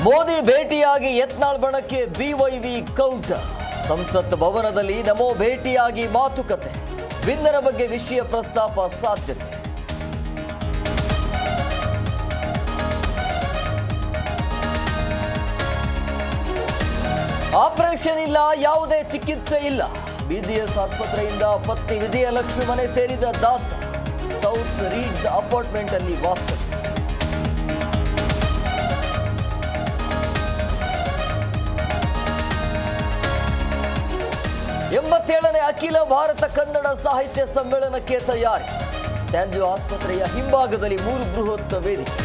ಮೋದಿ ಭೇಟಿಯಾಗಿ ಯತ್ನಾಳ್ ಬಣಕ್ಕೆ ಬಿವೈವಿ ಕೌಂಟರ್. ಸಂಸತ್ ಭವನದಲ್ಲಿ ನಮೋ ಭೇಟಿಯಾಗಿ ಮಾತುಕತೆ. ಭಿನ್ನರ ಬಗ್ಗೆ ವಿಷಯ ಪ್ರಸ್ತಾಪ ಸಾಧ್ಯತೆ. ಆಪರೇಷನ್ ಇಲ್ಲ, ಯಾವುದೇ ಚಿಕಿತ್ಸೆ ಇಲ್ಲ. ಬಿಜಿಎಸ್ ಆಸ್ಪತ್ರೆಯಿಂದ ಪತ್ನಿ ವಿಜಯಲಕ್ಷ್ಮಿ ಮನೆ ಸೇರಿದ ದಾಸ. ಸೌತ್ ರೀಡ್ಸ್ ಅಪಾರ್ಟ್ಮೆಂಟ್ ಅಲ್ಲಿ ವಾಸ್ತವ್ಯ. ಎಂಬತ್ತೇಳನೇ ಅಖಿಲ ಭಾರತ ಕನ್ನಡ ಸಾಹಿತ್ಯ ಸಮ್ಮೇಳನಕ್ಕೆ ತಯಾರಿ. ಸ್ಯಾನ್ಜೋ ಆಸ್ಪತ್ರೆಯ ಹಿಂಭಾಗದಲ್ಲಿ 3 ಬೃಹತ್ ವೇದಿಕೆ.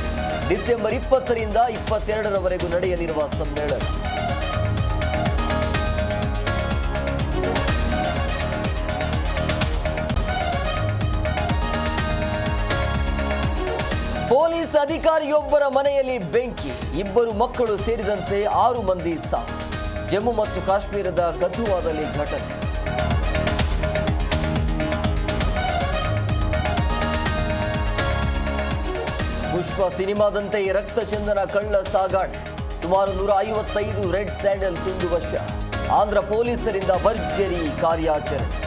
ಡಿಸೆಂಬರ್ 20ರಿಂದ 22ರವರೆಗೂ ನಡೆಯಲಿರುವ ಸಮ್ಮೇಳನ. ಪೊಲೀಸ್ ಅಧಿಕಾರಿಯೊಬ್ಬರ ಮನೆಯಲ್ಲಿ ಬೆಂಕಿ. 2 ಮಕ್ಕಳು ಸೇರಿದಂತೆ 6 ಮಂದಿ ಸಾವು. ಜಮ್ಮು ಮತ್ತು ಕಾಶ್ಮೀರದ ಕಥುವಾದಲ್ಲಿ ಘಟನೆ. ಪುಷ್ಪ ಸಿನಿಮಾದಂತೆ ರಕ್ತಚಂದನ ಕಳ್ಳ ಸಾಗಾಣೆ. ಸುಮಾರು 155 ರೆಡ್ ಸ್ಯಾಂಡಲ್ ತುಂಡು ವಶ. ಆಂಧ್ರ ಪೊಲೀಸರಿಂದ ಭರ್ಜರಿ ಕಾರ್ಯಾಚರಣೆ.